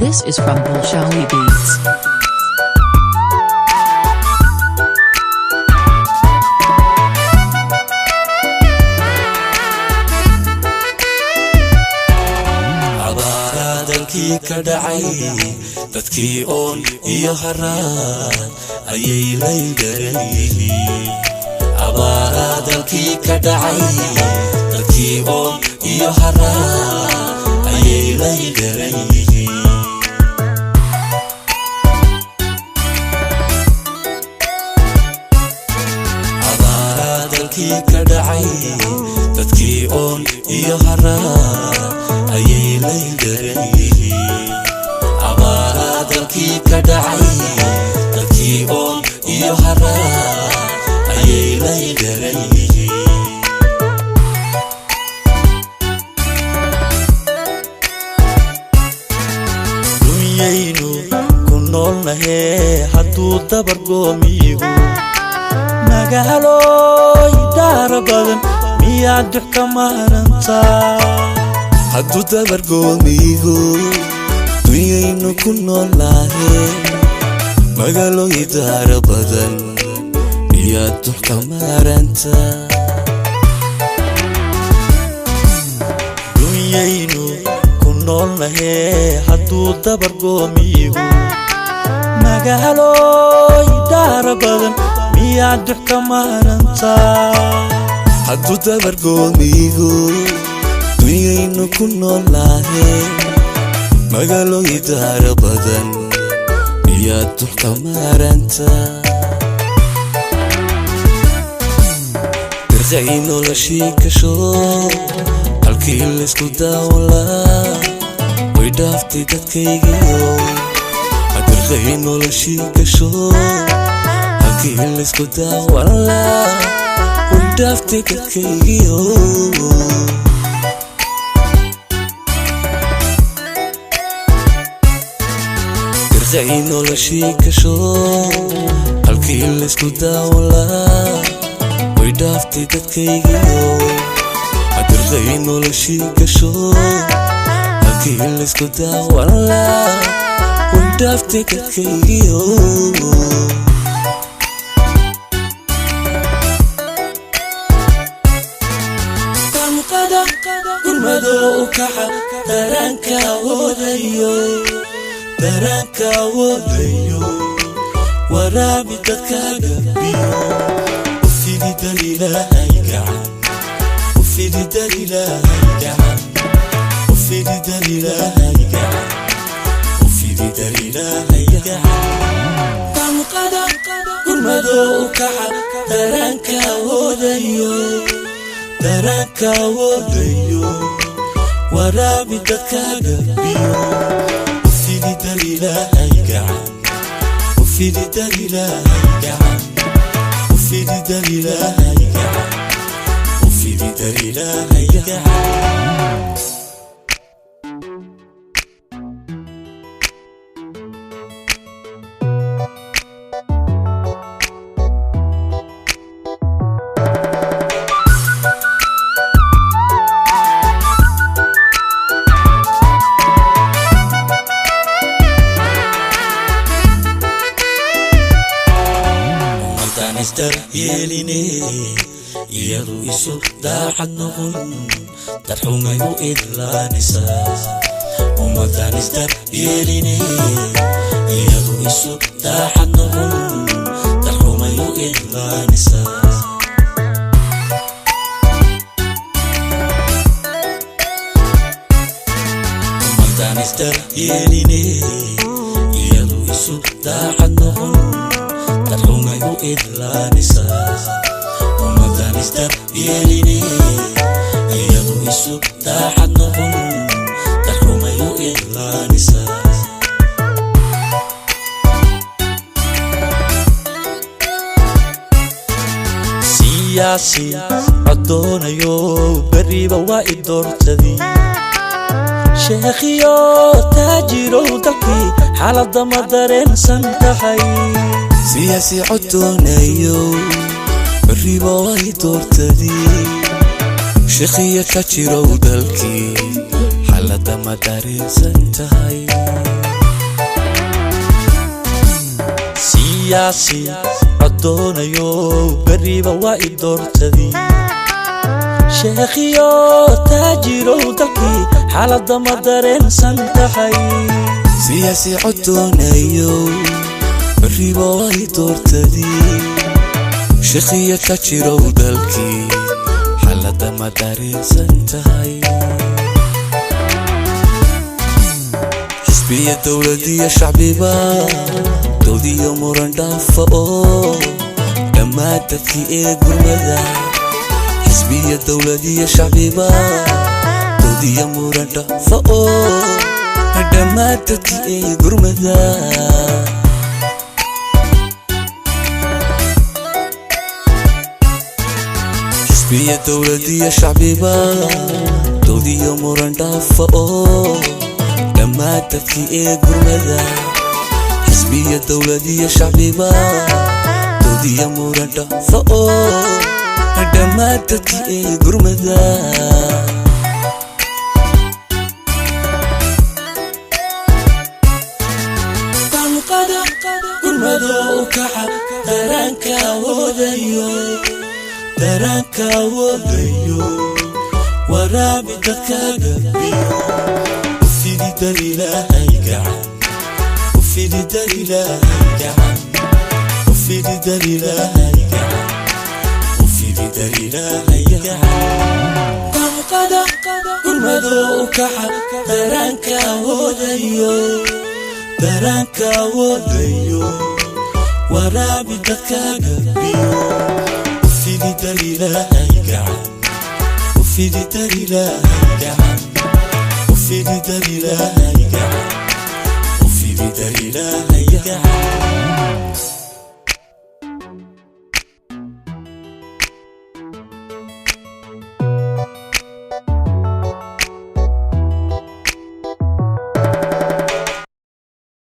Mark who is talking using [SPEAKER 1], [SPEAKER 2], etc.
[SPEAKER 1] This is from Bolshawi Beats.
[SPEAKER 2] dalkii ka dhacay dadkii oon iyo haraan ayay leeyihiin abaara dalkii ka dhacay dadkii oon iyo haraan ayay leeyihiin abaara dalkii ka dhacay dadkii oon iyo haraan ayay leeyihiin abaara dalkii ka dhacay dadkii oon iyo haraan ayay leeyihiin dunyaynu ku noolnahay hadduu dabar goomigu magaalooy daar badan miyaad dux ka maarantaa hadduu dabar goomigu dunyaynu ku noolnahay magaalooy daar badan miyaad dux ka maarantaa dunyaynu ku noolnahay hadduu dabar goomigu magaalooy daar badan miyaad dux ka maarantaa hadduu dabar goomigu dunyaynu ku noolnahay magaalooy daar badan miyaad dux ka maarantaa dirqay noloshii gasho halkii laysku daawalaa way dhaaftay dadkaygiyo dirqay noloshii gasho halkii laysku daawalaa way dhaaftay dadkaygiyo dirqay noloshii gasho halkii laysku daawalaa way dhaaftay dadkaygiyo dirqay noloshii gasho halkii laysku daawalaa way dhaaftay dadkaygiyo damqada gurmado u kaxa daranka wadayo waraabi dadkaaga biyo ufidi daliilaahay gacan ufidi daliilaahay gacan ufidi daliilaahay gacan ufidi daliilaahay gacan damqada gurmado u kaxa daranka wadayo waraabi dadkaaga biyo ufidi daliilaahay gacan ufidi daliilaahay gacan ufidi daliilaahay gacan ufidi daliilaahay gacan Mister Yeline iyadu isu daacad noqon darxumay u idlaanaysaa ummadda Mister Yeline iyadu isu daacad noqon darxumay u idlaanaysaa ummadda Mister Yeline iyadu isu daacad noqon darxumay u idlaanaysaa ummadda Mister Yeline iyadu isu daacad noqon darxumay u idlaanaysaa siyaasi codoonayo beriba waa i doortadii sheekhiyo taajirow dalkii xaaladda ma dareensan tahay siyaasi codoonayo beriba waa i doortadii sheekhiyo taajirow dalkii xaaladda ma dareensan tahay siyaasi codoonayo bariba waa idortadii sheekhiyo taajiro dalkii xaaladda ma dareensan tahay siyaasi codoonayo bariba waa idortadii sheekhiyo taajiro dalkii xaaladda ma dareensan tahay حسبية دولتي شعبيبا دودي يوموران دافئو لما تبكي ايه قرمدا حسبية دولتي شعبيبا دودي يوموران دافئو لما تبكي ايه قرمدا حسبية دولتي شعبيبا دودي يوموران دافئو لما تبكي ايه قرمدا حسبية دولتي شعبيبا دودي موردا فأو لما تبكي ايه قرمدا طلقدا قرمدا وكحا درانكا وذيو ورابي دكا قبيو وفي دليلهي قعن وفي دليلهي قعن وفي دليلهي قعن وفي دليلهي قعن طلقدا قرمدا وكحا درانكا وذيو ورابي دكا قبيو وفي دليلهي قعن وفي دليلهي قعن وفي دليلهي قعن وفي دليلهي قعن